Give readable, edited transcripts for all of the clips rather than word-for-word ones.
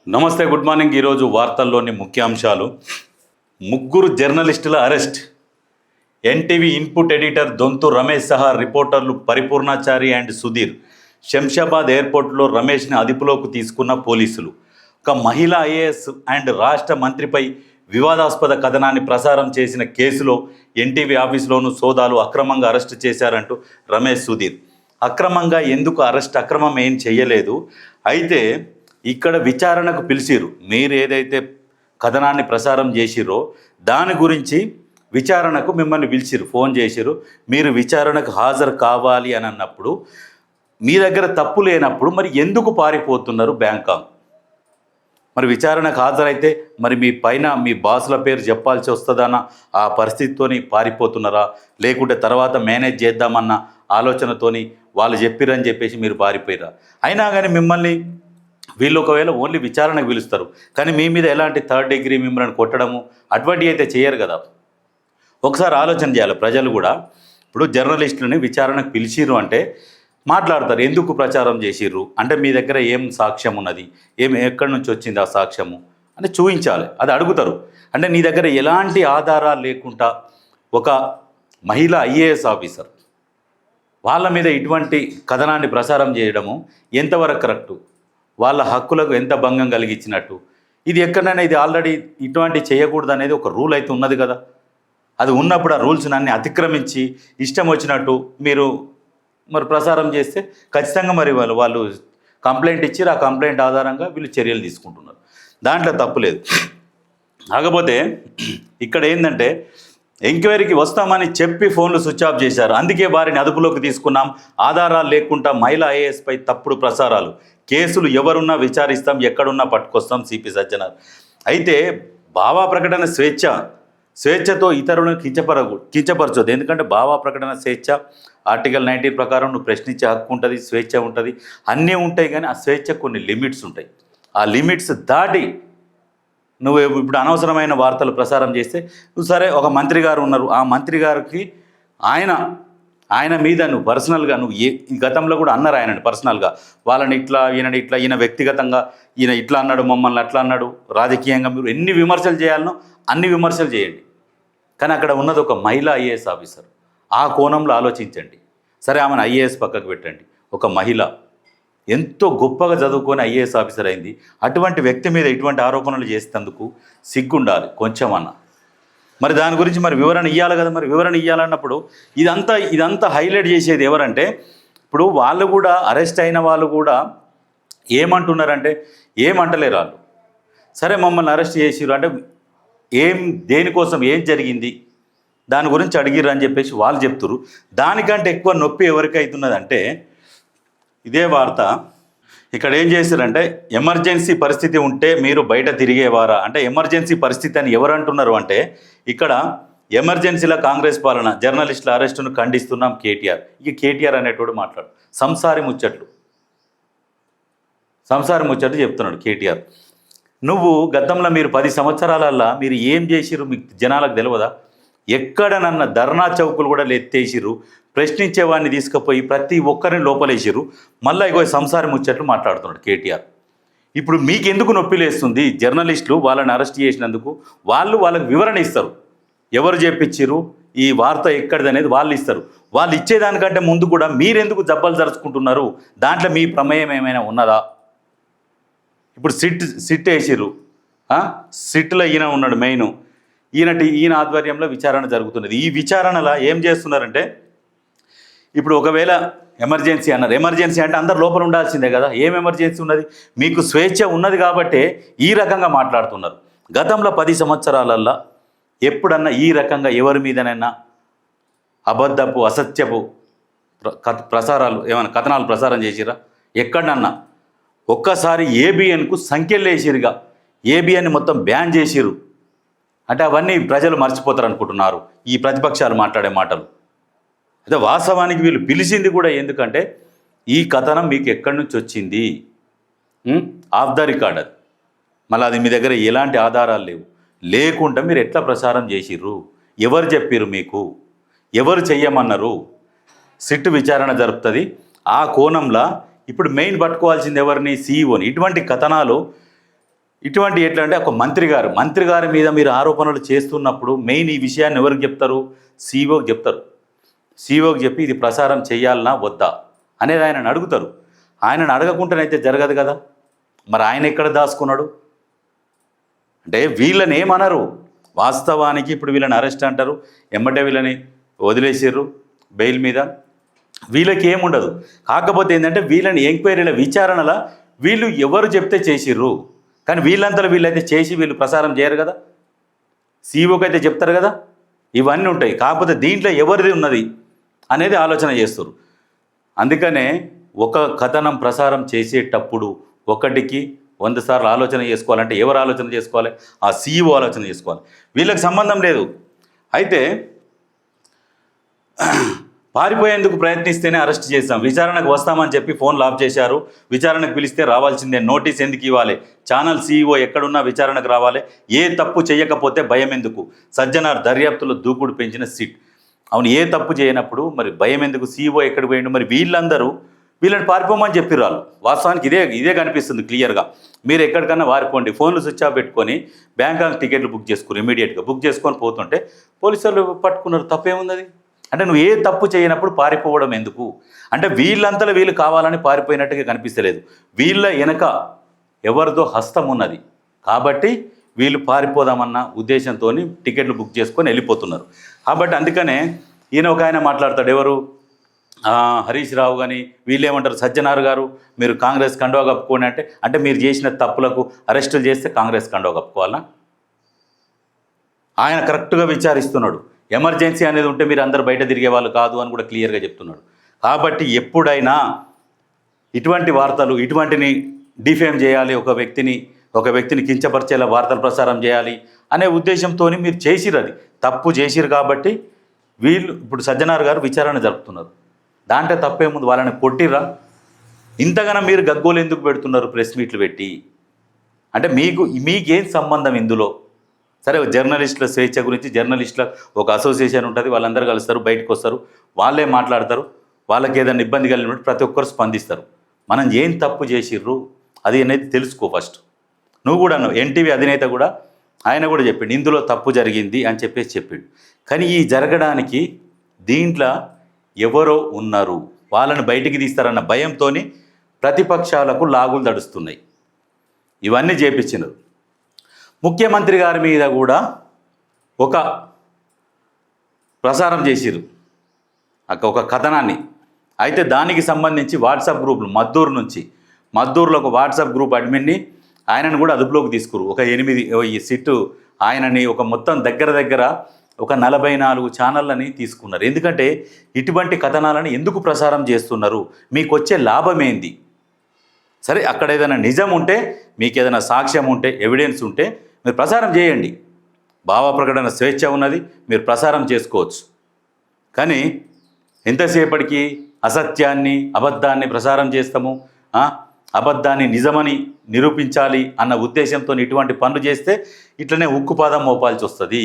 నమస్తే, good morning. ఈరోజు వార్తల్లోని ముఖ్యాంశాలు. ముగ్గురు జర్నలిస్టుల arrest. NTV input editor Donthu Ramesh సహా రిపోర్టర్లు పరిపూర్ణాచారి అండ్ సుధీర్. శంషాబాద్ ఎయిర్పోర్ట్లో రమేష్ని అదుపులోకి తీసుకున్న పోలీసులు. ఒక మహిళా ఐఏఎస్ అండ్ రాష్ట్ర మంత్రిపై వివాదాస్పద కథనాన్ని ప్రసారం చేసిన కేసులో ఎన్టీవీ ఆఫీసులోనూ సోదాలు. అక్రమంగా అరెస్టు చేశారంటూ రమేష్, సుధీర్. అక్రమంగా ఎందుకు అరెస్ట్? అక్రమం ఏం చేయలేదు. అయితే ఇక్కడ విచారణకు పిలిచిరు. మీరు ఏదైతే కథనాన్ని ప్రసారం చేసిరో దాని గురించి విచారణకు మిమ్మల్ని పిలిచిరు, ఫోన్ చేసిరు. మీరు విచారణకు హాజరు కావాలి అని అన్నప్పుడు మీ దగ్గర తప్పు లేనప్పుడు మరి ఎందుకు పారిపోతున్నారు బ్యాంకాక్? మరి విచారణకు హాజరైతే మరి మీ పైన మీ బాసుల పేరు చెప్పాల్సి వస్తుందన్న ఆ పరిస్థితితోని పారిపోతున్నారా, లేకుంటే తర్వాత మేనేజ్ చేద్దామన్న ఆలోచనతోని వాళ్ళు చెప్పిరని చెప్పేసి మీరు పారిపోయారా? అయినా కానీ మిమ్మల్ని వీళ్ళు ఒకవేళ ఓన్లీ విచారణకు పిలుస్తారు, కానీ మీ మీద ఎలాంటి థర్డ్ డిగ్రీ మిమ్మల్ని కొట్టడము అటువంటివి అయితే చేయరు కదా. ఒకసారి ఆలోచన చేయాలి ప్రజలు కూడా. ఇప్పుడు జర్నలిస్టులని విచారణకు పిలిచిర్రు అంటే మాట్లాడతారు, ఎందుకు ప్రచారం చేసిర్రు అంటే మీ దగ్గర ఏం సాక్ష్యం ఉన్నది, ఎక్కడి నుంచి వచ్చింది ఆ సాక్ష్యము అంటే చూపించాలి. అది అడుగుతారు. అంటే నీ దగ్గర ఎలాంటి ఆధారాలు లేకుండా ఒక మహిళా ఐఏఎస్ ఆఫీసర్ వాళ్ళ మీద ఇటువంటి కథనాన్ని ప్రసారం చేయడము ఎంతవరకు కరెక్టు, వాళ్ళ హక్కులకు ఎంత భంగం కలిగించినట్టు? ఇది ఎక్కడైనా ఇది ఆల్రెడీ ఇటువంటి చేయకూడదు అనేది ఒక రూల్ అయితే ఉన్నది కదా. అది ఉన్నప్పుడు ఆ రూల్స్ అన్ని అతిక్రమించి ఇష్టం వచ్చినట్టు మీరు మరి ప్రసారం చేస్తే ఖచ్చితంగా మరి వాళ్ళు కంప్లైంట్ ఇచ్చి ఆ కంప్లైంట్ ఆధారంగా వీళ్ళు చర్యలు తీసుకుంటున్నారు. దాంట్లో తప్పులేదు. కాకపోతే ఇక్కడ ఏంటంటే ఎంక్వైరీకి వస్తామని చెప్పి ఫోన్లు స్విచ్ ఆఫ్ చేశారు. అందుకే వారిని అదుపులోకి తీసుకున్నాం. ఆధారాలు లేకుండా మహిళా ఐఏఎస్పై తప్పుడు ప్రసారాలు, కేసులు ఎవరున్నా విచారిస్తాం, ఎక్కడున్నా పట్టుకొస్తాం సిపి సజ్జనార్. అయితే భావా ప్రకటన స్వేచ్ఛతో ఇతరులను కించపరచొద్దు. ఎందుకంటే భావా ప్రకటన స్వేచ్ఛ ఆర్టికల్ 19 ప్రకారం నువ్వు ప్రశ్నించే హక్కు ఉంటుంది, స్వేచ్ఛ ఉంటుంది, అన్నీ ఉంటాయి. కానీ ఆ స్వేచ్ఛ కొన్ని లిమిట్స్ ఉంటాయి. ఆ లిమిట్స్ దాటి నువ్వు ఇప్పుడు అనవసరమైన వార్తలు ప్రసారం చేస్తే నువ్వు సరే, ఒక మంత్రి గారు ఉన్నారు, ఆ మంత్రి గారికి ఆయన మీద నువ్వు పర్సనల్గా నువ్వు గతంలో కూడా అన్నారు ఆయనని పర్సనల్గా, వాళ్ళని ఇట్లా ఈయన వ్యక్తిగతంగా ఈయన ఇట్లా అన్నాడు, మమ్మల్ని అట్లా అన్నాడు, రాజకీయంగా మీరు ఎన్ని విమర్శలు చేయాలనో అన్ని విమర్శలు చేయండి. కానీ అక్కడ ఉన్నది ఒక మహిళా ఐఏఎస్ ఆఫీసర్. ఆ కోణంలో ఆలోచించండి. సరే, ఆమెను ఐఏఎస్ పక్కకు పెట్టండి. ఒక మహిళ ఎంతో గొప్పగా చదువుకొని ఐఏఎస్ ఆఫీసర్ అయింది. అటువంటి వ్యక్తి మీద ఇటువంటి ఆరోపణలు చేసేందుకు సిగ్గుండాలి కొంచెమన్నా. మరి దాని గురించి మరి వివరణ ఇవ్వాలి కదా. మరి వివరణ ఇవ్వాలన్నప్పుడు ఇదంతా హైలైట్ చేసేది ఎవరంటే, ఇప్పుడు వాళ్ళు కూడా అరెస్ట్ అయిన వాళ్ళు కూడా ఏమంటున్నారంటే ఏమంటలేరు వాళ్ళు. సరే, మమ్మల్ని అరెస్ట్ చేసిర్రు అంటే దేనికోసం, ఏం జరిగింది దాని గురించి అడిగిర్రు అని చెప్పేసి వాళ్ళు చెప్తున్నారు. దానికంటే ఎక్కువ నొప్పి ఎవరికి అవుతున్నదంటే ఇదే వార్త. ఇక్కడ ఏం చేశారంటే, ఎమర్జెన్సీ పరిస్థితి ఉంటే మీరు బయట తిరిగేవారా అంటే ఎమర్జెన్సీ పరిస్థితి అని ఎవరు అంటున్నారు అంటే, ఇక్కడ ఎమర్జెన్సీలో కాంగ్రెస్ పాలన, జర్నలిస్టుల అరెస్టును ఖండిస్తున్నాం కేటీఆర్. ఇక కేటీఆర్ అనేటోడు మాట్లాడు సంసారి ముచ్చట్లు చెప్తున్నాడు కేటీఆర్. నువ్వు గతంలో మీరు 10 సంవత్సరాలల్లా మీరు ఏం చేసిర్రు మీకు జనాలకు తెలియదా? ఎక్కడనన్న ధర్నా చౌకులు కూడా ఎత్తేసిర్రు, ప్రశ్నించేవాడిని తీసుకుపోయి ప్రతి ఒక్కరిని లోపలేసిర్రు. మళ్ళీ ఇగో సంసారం ముచ్చట్లు మాట్లాడుతున్నాడు కేటీఆర్. ఇప్పుడు మీకెందుకు నొప్పి లేస్తుంది? జర్నలిస్టులు వాళ్ళని అరెస్ట్ చేసినందుకు వాళ్ళకి వివరణ ఇస్తారు. ఎవరు చెప్పించారు ఈ వార్త ఎక్కడిది అనేది వాళ్ళు ఇస్తారు. వాళ్ళు ఇచ్చేదానికంటే ముందు కూడా మీరెందుకు జబ్బలు జరుచుకుంటున్నారు? దాంట్లో మీ ప్రమేయం ఏమైనా ఉన్నదా? ఇప్పుడు సిట్ వేసిర్రు. సిట్లో ఈయన ఉన్నాడు మెయిన్. ఈయన ఆధ్వర్యంలో విచారణ జరుగుతున్నది. ఈ విచారణలో ఏం చేస్తున్నారంటే, ఇప్పుడు ఒకవేళ ఎమర్జెన్సీ అన్నారు. ఎమర్జెన్సీ అంటే అందరు లోపల ఉండాల్సిందే కదా. ఏం ఎమర్జెన్సీ ఉన్నది? మీకు స్వేచ్ఛ ఉన్నది కాబట్టే ఈ రకంగా మాట్లాడుతున్నారు. గతంలో 10 సంవత్సరాలల్లో ఎప్పుడన్నా ఈ రకంగా ఎవరి మీదనైనా అబద్ధపు, అసత్యపు ప్రసారాలు ఏమైనా కథనాలు ప్రసారం చేసిరా? ఎక్కడన్నా ఒక్కసారి ఏబిఎన్కు సంఖ్యలు వేసిరుగా, ఏబిఎన్ని మొత్తం బ్యాన్ చేసిరు అంటే అవన్నీ ప్రజలు మర్చిపోతారు అనుకుంటున్నారు ఈ ప్రతిపక్షాలు మాట్లాడే మాటలు. అదే వాస్తవానికి వీళ్ళు పిలిచింది కూడా ఎందుకంటే ఈ కథనం మీకు ఎక్కడి నుంచి వచ్చింది, ఆఫ్ ద రికార్డ్ అది. మళ్ళీ అది మీ దగ్గర ఎలాంటి ఆధారాలు లేకుండా మీరు ఎట్లా ప్రసారం చేసిర్రు? ఎవరు చెప్పిర్రు మీకు? ఎవరు చెయ్యమన్నారు? సిట్ విచారణ జరుపుతుంది. ఆ కోణంలో ఇప్పుడు మెయిన్ పట్టుకోవాల్సింది ఎవరిని? సీఈఓని. ఇటువంటి కథనాలు ఇటువంటి ఎట్లా అంటే ఒక మంత్రి గారి మీద మీరు ఆరోపణలు చేస్తున్నప్పుడు మెయిన్ ఈ విషయాన్ని ఎవరికి చెప్తారు? సీఈఓకి చెప్తారు. సీఈఓకి చెప్పి ఇది ప్రసారం చేయాలనా వద్దా అనేది ఆయనను అడుగుతారు. ఆయనను అడగకుండానైతే జరగదు కదా. మరి ఆయన ఎక్కడ దాచుకున్నాడు అంటే వీళ్ళని ఏమనరు. వాస్తవానికి ఇప్పుడు వీళ్ళని అరెస్ట్ అంటారు, ఎమ్మటే వీళ్ళని వదిలేసారు బెయిల్ మీద, వీళ్ళకి ఏముండదు. కాకపోతే ఏంటంటే వీళ్ళని ఎంక్వైరీల విచారణల వీళ్ళు ఎవరు చెప్తే చేసిర్రు, కానీ వీళ్ళంతా వీళ్ళైతే చేసి వీళ్ళు ప్రసారం చేయరు కదా. సీఈఓకి అయితే చెప్తారు కదా. ఇవన్నీ ఉంటాయి. కాకపోతే దీంట్లో ఎవరిది ఉన్నది అనేది ఆలోచన చేస్తారు. అందుకనే ఒక కథనం ప్రసారం చేసేటప్పుడు ఒకటికి 100 సార్లు ఆలోచన చేసుకోవాలంటే ఎవరు ఆలోచన చేసుకోవాలి? ఆ సీఈఓ ఆలోచన చేసుకోవాలి. వీళ్ళకి సంబంధం లేదు. అయితే పారిపోయేందుకు ప్రయత్నిస్తేనే అరెస్ట్ చేస్తాం, విచారణకు వస్తామని చెప్పి ఫోన్లు ఆఫ్ చేశారు, విచారణకు పిలిస్తే రావాల్సిందే, నోటీస్ ఎందుకు ఇవ్వాలి, ఛానల్ సీఈఓ ఎక్కడున్నా విచారణకు రావాలి, ఏ తప్పు చేయకపోతే భయం ఎందుకు, సజ్జనార్ దర్యాప్తులో దూకుడు పెంచిన సిట్. అవును, ఏ తప్పు చేయనప్పుడు మరి భయం ఎందుకు, సీఈఓ ఎక్కడికి పోయిండు, మరి వీళ్ళందరూ వీళ్ళని పారిపోమని చెప్పిర్రు వాళ్ళు. వాస్తవానికి ఇదే కనిపిస్తుంది క్లియర్గా. మీరు ఎక్కడికన్నా వారిపోండి, ఫోన్లు స్విచ్ ఆఫ్ పెట్టుకొని బ్యాంకాక్ టికెట్లు బుక్ చేసుకుని ఇమీడియట్గా బుక్ చేసుకొని పోతుంటే పోలీసులు పట్టుకున్నారు. తప్పేముంది? అంటే నువ్వు ఏ తప్పు చేయనప్పుడు పారిపోవడం ఎందుకు అంటే వీళ్ళంతలో వీళ్ళు కావాలని పారిపోయినట్టుగా కనిపిస్తలేదు. వీళ్ళ వెనక ఎవరిదో హస్తం ఉన్నది కాబట్టి వీళ్ళు పారిపోదామన్న ఉద్దేశంతో టికెట్లు బుక్ చేసుకొని వెళ్ళిపోతున్నారు. కాబట్టి అందుకనే ఈయన ఒక ఆయన మాట్లాడతాడు, ఎవరు హరీష్ రావు కానీ వీళ్ళు ఏమంటారు, సజ్జనార్ గారు మీరు కాంగ్రెస్ కండువా కప్పుకోండి అంటే మీరు చేసిన తప్పులకు అరెస్టులు చేస్తే కాంగ్రెస్ కండువా కప్పుకోవాలా? ఆయన కరెక్ట్గా విచారిస్తున్నాడు. ఎమర్జెన్సీ అనేది ఉంటే మీరు అందరు బయట తిరిగే వాళ్ళు కాదు అని కూడా క్లియర్గా చెప్తున్నాడు. కాబట్టి ఎప్పుడైనా ఇటువంటి వార్తలు ఇటువంటిని డిఫేమ్ చేయాలి, ఒక వ్యక్తిని కించపరిచేలా వార్తలు ప్రసారం చేయాలి అనే ఉద్దేశంతో మీరు చేసిరు, అది తప్పు చేసిరు. కాబట్టి వీళ్ళు ఇప్పుడు సజ్జనార్ గారు విచారణ జరుపుతున్నారు. దాంట్లో తప్పేముంది? వాళ్ళని కొట్టిర్రా? ఇంతగానో మీరు గగ్గోలు ఎందుకు పెడుతున్నారు ప్రెస్ మీట్లు పెట్టి? అంటే మీకేం సంబంధం ఇందులో? సరే, జర్నలిస్టుల స్వేచ్ఛ గురించి జర్నలిస్టుల ఒక అసోసియేషన్ ఉంటుంది, వాళ్ళందరూ కలుస్తారు, బయటకు వస్తారు, వాళ్ళే మాట్లాడతారు, వాళ్ళకి ఏదైనా ఇబ్బంది కలిగినట్టు ప్రతి ఒక్కరు స్పందిస్తారు. మనం ఏం తప్పు చేసిర్రు అది అనేది తెలుసుకో ఫస్ట్. నువ్వు కూడా ఎన్టీవీ అధినేత కూడా ఆయన కూడా చెప్పిండు ఇందులో తప్పు జరిగింది అని చెప్పిండు. కానీ ఈ జరగడానికి దీంట్లో ఎవరో ఉన్నారు, వాళ్ళని బయటికి తీస్తారన్న భయంతో ప్రతిపక్షాలకు లాగులు తడుస్తున్నాయి. ఇవన్నీ చేపించినారు. ముఖ్యమంత్రి గారి మీద కూడా ఒక ప్రసారం చేసిరు, ఒక కథనాన్ని. అయితే దానికి సంబంధించి వాట్సాప్ గ్రూపులు మద్దూరులో ఒక వాట్సాప్ గ్రూప్ అడ్మిన్ని ఆయనను కూడా అదుపులోకి తీసుకురు. ఒక 8 సిట్టు ఆయనని ఒక మొత్తం దగ్గర ఒక 44 ఛానళ్ళని తీసుకున్నారు. ఎందుకంటే ఇటువంటి కథనాలను ఎందుకు ప్రసారం చేస్తున్నారు, మీకు వచ్చే లాభం ఏంది? సరే, అక్కడ ఏదైనా నిజం ఉంటే, మీకు ఏదైనా సాక్ష్యం ఉంటే, ఎవిడెన్స్ ఉంటే మీరు ప్రసారం చేయండి. భావ ప్రకటన స్వేచ్ఛ ఉన్నది, మీరు ప్రసారం చేసుకోవచ్చు. కానీ ఎంతసేపటికి అసత్యాన్ని అబద్ధాన్ని ప్రసారం చేస్తాము, అబద్ధాన్ని నిజమని నిరూపించాలి అన్న ఉద్దేశంతో ఇటువంటి పనులు చేస్తే ఇట్లనే ఉక్కుపాదం మోపాల్సి వస్తుంది.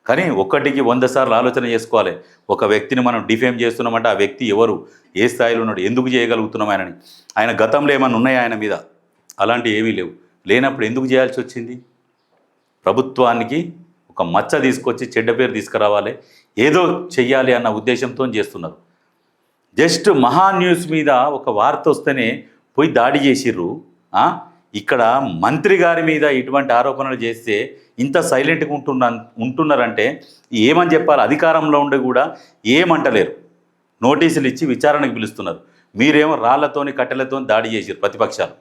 కానీ ఒక్కటికి 100 సార్లు ఆలోచన చేసుకోవాలి. ఒక వ్యక్తిని మనం డిఫేమ్ చేస్తున్నామంటే ఆ వ్యక్తి ఎవరు, ఏ స్థాయిలో ఉన్నాడు, ఎందుకు చేయగలుగుతున్నాం ఆయన గతంలో ఏమైనా ఉన్నాయా ఆయన మీద? అలాంటివి ఏమీ లేవు. లేనప్పుడు ఎందుకు చేయాల్సి వచ్చింది? ప్రభుత్వానికి ఒక మచ్చ తీసుకొచ్చి చెడ్డ పేరు తీసుకురావాలి, ఏదో చెయ్యాలి అన్న ఉద్దేశంతో చేస్తున్నారు. జస్ట్ మహా న్యూస్ మీద ఒక వార్త వస్తేనే పోయి దాడి చేసిర్రు. ఇక్కడ మంత్రి గారి మీద ఇటువంటి ఆరోపణలు చేస్తే ఇంత సైలెంట్గా ఉంటున్నారంటే ఏమని చెప్పాలి? అధికారంలో ఉండి కూడా ఏమంటలేరు, నోటీసులు ఇచ్చి విచారణకు పిలుస్తున్నారు. మీరేమో రాళ్లతోని కట్టెలతోని దాడి చేసిరు ప్రతిపక్షాలు.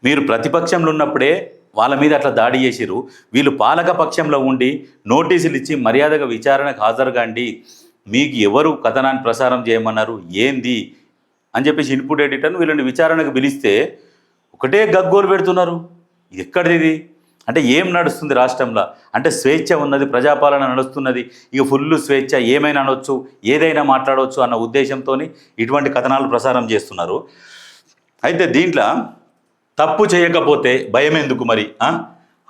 మీరు ప్రతిపక్షంలో ఉన్నప్పుడే వాళ్ళ మీద అట్లా దాడి చేసిరు. వీళ్ళు పాలక పక్షంలో ఉండి నోటీసులు ఇచ్చి మర్యాదగా విచారణకు హాజరుగాండి, మీకు ఎవరు కథనాన్ని ప్రసారం చేయమన్నారు, ఏంది అని చెప్పేసి ఇన్పుట్ ఎడిటర్ను వీళ్ళని విచారణకు పిలిస్తే ఒకటే గగ్గోలు పెడుతున్నారు. ఇది ఎక్కడిది? అంటే ఏం నడుస్తుంది రాష్ట్రంలో? అంటే స్వేచ్ఛ ఉన్నది, ప్రజాపాలన నడుస్తున్నది, ఇక ఫుల్ స్వేచ్ఛ, ఏమైనా అనొచ్చు, ఏదైనా మాట్లాడవచ్చు అన్న ఉద్దేశంతో ఇటువంటి కథనాలు ప్రసారం చేస్తున్నారు. అయితే దీంట్లో తప్పు చేయకపోతే భయం ఎందుకు మరి?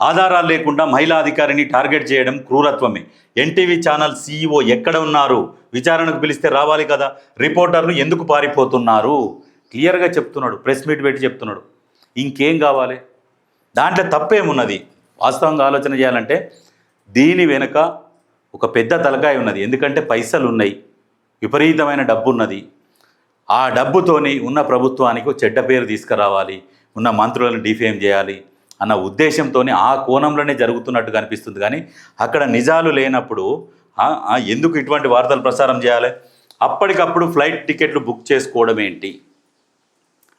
ఆధారాలు లేకుండా మహిళా అధికారిని టార్గెట్ చేయడం క్రూరత్వమే. ఎన్టీవీ ఛానల్ సీఈఓ ఎక్కడ ఉన్నారు? విచారణకు పిలిస్తే రావాలి కదా. రిపోర్టర్లు ఎందుకు పారిపోతున్నారు? క్లియర్గా చెప్తున్నాడు, ప్రెస్ మీట్ పెట్టి చెప్తున్నాడు. ఇంకేం కావాలి? దాంట్లో తప్పేమున్నది? వాస్తవంగా ఆలోచన చేయాలంటే దీని వెనుక ఒక పెద్ద తలకాయ ఉన్నది. ఎందుకంటే పైసలు ఉన్నాయి, విపరీతమైన డబ్బు ఉన్నది. ఆ డబ్బుతోని ఉన్న ప్రభుత్వానికి చెడ్డ పేరు తీసుకురావాలి, ఉన్న మంత్రులను డిఫేమ్ చేయాలి అన్న ఉద్దేశంతో ఆ కోణంలోనే జరుగుతున్నట్టుగా అనిపిస్తుంది. కానీ అక్కడ నిజాలు లేనప్పుడు ఎందుకు ఇటువంటి వార్తలు ప్రసారం చేయాలి? అప్పటికప్పుడు ఫ్లైట్ టికెట్లు బుక్ చేసుకోవడం ఏంటి?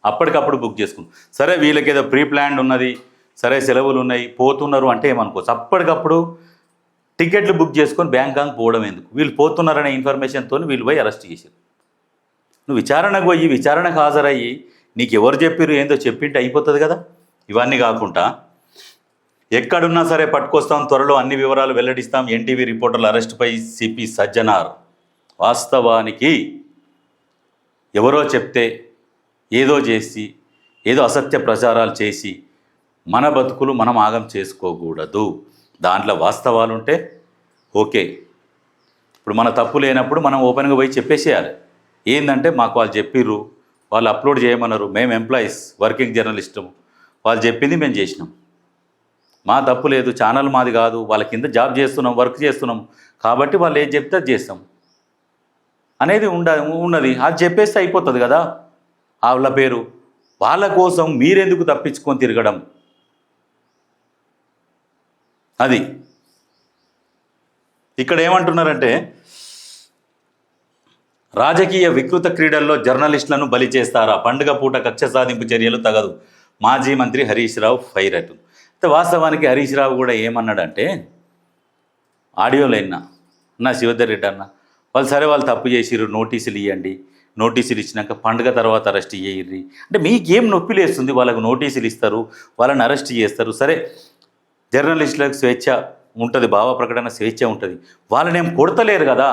అప్పటికప్పుడు బుక్ చేసుకున్నాం, సరే వీళ్ళకి ఏదో ప్రీ ప్లాన్డ్ ఉన్నది, సరే సెలవులు ఉన్నాయి, పోతున్నారు అంటే ఏమనుకోవచ్చు. అప్పటికప్పుడు టికెట్లు బుక్ చేసుకొని బ్యాంకాక్ పోవడం ఎందుకు? వీళ్ళు పోతున్నారనే ఇన్ఫర్మేషన్తో వీళ్ళు పోయి అరెస్ట్ చేశారు. నువ్వు విచారణకు పోయి విచారణకు హాజరయ్యి నీకు ఎవరు చెప్పారు ఏందో చెప్పింటే అయిపోతుంది కదా. ఇవన్నీ కాకుండా ఎక్కడున్నా సరే పట్టుకొస్తాం, త్వరలో అన్ని వివరాలు వెల్లడిస్తాం, ఎన్టీవీ రిపోర్టర్ల అరెస్టుపై సిపి సజ్జనార్. వాస్తవానికి ఎవరో చెప్తే ఏదో చేసి ఏదో అసత్య ప్రచారాలు చేసి మన బతుకులు మనం ఆగం చేసుకోకూడదు. దాంట్లో వాస్తవాలు ఉంటే ఓకే. ఇప్పుడు మన తప్పు లేనప్పుడు మనం ఓపెన్గా పోయి చెప్పేసేయాలి. ఏంటంటే మాకు వాళ్ళు చెప్పిర్రు, వాళ్ళు అప్లోడ్ చేయమన్నారు, మేము ఎంప్లాయీస్, వర్కింగ్ జర్నలిస్టము, వాళ్ళు చెప్పింది మేము చేసినాం, మా తప్పు లేదు, ఛానల్ మాది కాదు, వాళ్ళ కింద జాబ్ చేస్తున్నాం, వర్క్ చేస్తున్నాం, కాబట్టి వాళ్ళు ఏది చెప్తే అది చేస్తాం అనేది ఉన్నది. అది చెప్పేస్తే అయిపోతుంది కదా. వాళ్ళ పేరు వాళ్ళ కోసం మీరెందుకు తప్పించుకొని తిరగడం? అది ఇక్కడ ఏమంటున్నారంటే రాజకీయ వికృత క్రీడల్లో జర్నలిస్టులను బలి చేస్తారా? పండుగ పూట కక్ష సాధింపు చర్యలు తగదు, మాజీ మంత్రి హరీష్ రావు ఫైర్ అటు. అయితే వాస్తవానికి హరీష్ రావు కూడా ఏమన్నాడంటే ఆడియోలో నా శివధర్ రెడ్డి అన్న వాళ్ళు సరే వాళ్ళు తప్పు చేసిర్రు, నోటీసులు ఇవ్వండి, నోటీసులు ఇచ్చినాక పండుగ తర్వాత అరెస్ట్ చేయర్రి అంటే మీకేం నొప్పి లేస్తుంది? వాళ్ళకు నోటీసులు ఇస్తారు, వాళ్ళని అరెస్ట్ చేస్తారు, సరే జర్నలిస్టులకు స్వేచ్ఛ ఉంటుంది, భావ ప్రకటన స్వేచ్ఛ ఉంటుంది, వాళ్ళని ఏం కొడతలేరు కదా.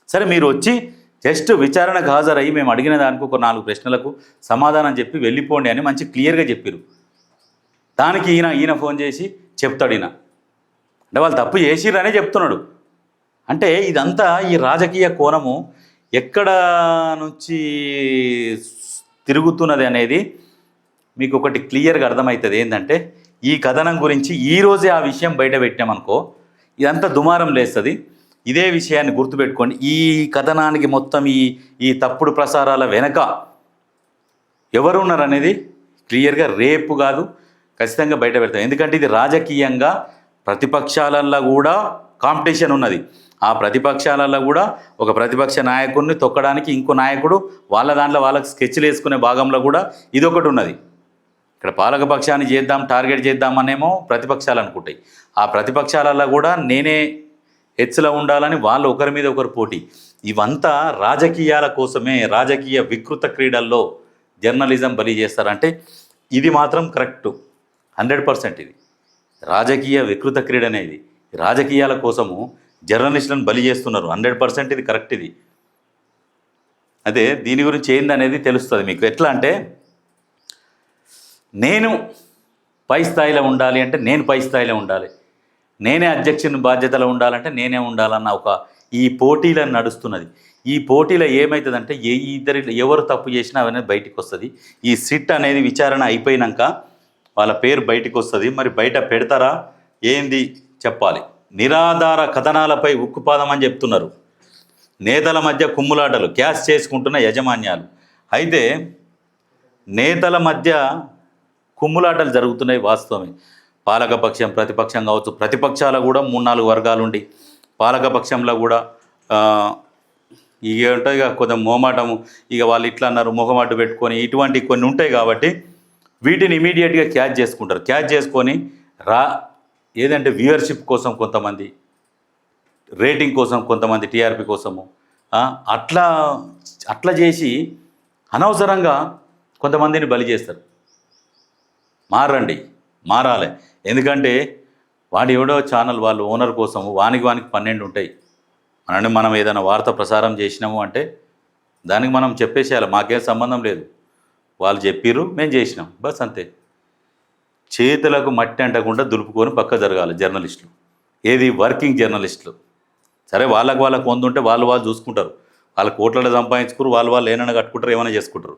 సరే మీరు వచ్చి జస్ట్ విచారణకు హాజరయ్యి మేము అడిగిన దానికి ఒక 4 ప్రశ్నలకు సమాధానం చెప్పి వెళ్ళిపోండి అని మంచి క్లియర్గా చెప్పారు. దానికి ఈయన ఫోన్ చేసి చెప్తాడు, అంటే వాళ్ళు తప్పు చేసిరనే చెప్తున్నాడు. అంటే ఇదంతా ఈ రాజకీయ కోణము ఎక్కడ నుంచి తిరుగుతున్నది అనేది మీకు ఒకటి క్లియర్గా అర్థమవుతుంది. ఏంటంటే ఈ కథనం గురించి ఈరోజే ఆ విషయం బయట పెట్టామనుకో ఇదంతా దుమారం లేస్తుంది. ఇదే విషయాన్ని గుర్తుపెట్టుకోండి. ఈ కథనానికి మొత్తం ఈ తప్పుడు ప్రసారాల వెనక ఎవరున్నారు అనేది క్లియర్గా రేపు కాదు ఖచ్చితంగా బయట పెడతాం. ఎందుకంటే ఇది రాజకీయంగా ప్రతిపక్షాలల్లో కూడా కాంపిటీషన్ ఉన్నది. ఆ ప్రతిపక్షాలలో కూడా ఒక ప్రతిపక్ష నాయకుడిని తొక్కడానికి ఇంకో నాయకుడు వాళ్ళ దాంట్లో వాళ్ళకి స్కెచ్లు వేసుకునే భాగంలో కూడా ఇదొకటి ఉన్నది. ఇక్కడ పాలకపక్షాన్ని చేద్దాం, టార్గెట్ చేద్దామనేమో ప్రతిపక్షాలు అనుకుంటాయి. ఆ ప్రతిపక్షాలలో కూడా నేనే హెచ్చులో ఉండాలని వాళ్ళు ఒకరి మీద ఒకరు పోటీ. ఇవంతా రాజకీయాల కోసమే. రాజకీయ వికృత క్రీడల్లో జర్నలిజం బలి చేస్తారంటే ఇది మాత్రం కరెక్టు, 100%. ఇది రాజకీయ వికృత క్రీడ అనేది రాజకీయాల కోసము జర్నలిస్టులను బలి చేస్తున్నారు, 100% ఇది కరెక్ట్. ఇది అదే దీని గురించి ఏందనేది తెలుస్తుంది మీకు. ఎట్లా అంటే నేను పై స్థాయిలో ఉండాలి అంటే నేను పై స్థాయిలో ఉండాలి, నేనే అధ్యక్షుని బాధ్యతలో ఉండాలంటే నేనే ఉండాలన్న ఒక ఈ పోటీలను నడుస్తున్నది. ఈ పోటీలో ఏమవుతుందంటే ఎవరు తప్పు చేసినా అనేది బయటికి వస్తుంది. ఈ సిట్ అనేది విచారణ అయిపోయినాక వాళ్ళ పేరు బయటికి వస్తుంది. మరి బయట పెడతారా ఏంది చెప్పాలి. నిరాధార కథనాలపై ఉక్కుపాదం అని చెప్తున్నారు. నేతల మధ్య కుమ్ములాటలు, క్యాష్ చేసుకుంటున్న యజమాన్యాలు. అయితే నేతల మధ్య కుమ్ములాటలు జరుగుతున్నాయి వాస్తవమే. పాలకపక్షం ప్రతిపక్షం కావచ్చు, ప్రతిపక్షాలు కూడా 3-4 వర్గాలు ఉండి పాలకపక్షంలో కూడా ఇక ఉంటుంది ఇక కొంచెం మోమాటము, ఇక వాళ్ళు ఇట్లా అన్నారు మొహమాటు పెట్టుకొని ఇటువంటి కొన్ని ఉంటాయి. కాబట్టి వీటిని ఇమీడియట్గా క్యాచ్ చేసుకుంటారు. క్యాచ్ చేసుకొని ఏదంటే వ్యూవర్షిప్ కోసం కొంతమంది, రేటింగ్ కోసం కొంతమంది, టీఆర్పీ కోసము అట్లా చేసి అనవసరంగా కొంతమందిని బలి చేస్తారు. మారాలి. ఎందుకంటే వాడు ఎవడో ఛానల్ వాళ్ళు ఓనర్ కోసము వానికి 12 ఉంటాయి. మనం ఏదైనా వార్త ప్రసారం చేసినాము అంటే దానికి మనం చెప్పేసేయాలి, మాకేం సంబంధం లేదు, వాళ్ళు చెప్పిర్రు మేము చేసినాం, బస్ అంతే. చేతులకు మట్టి అంటకుండా దులుపుకొని పక్క జరగాలి జర్నలిస్టులు. ఏది వర్కింగ్ జర్నలిస్టులు. సరే వాళ్ళకు పొందుంటే వాళ్ళు చూసుకుంటారు, వాళ్ళ కోట్లలో సంపాదించుకురు, వాళ్ళు ఏమైనా కట్టుకుంటారు, ఏమైనా చేసుకుంటారు.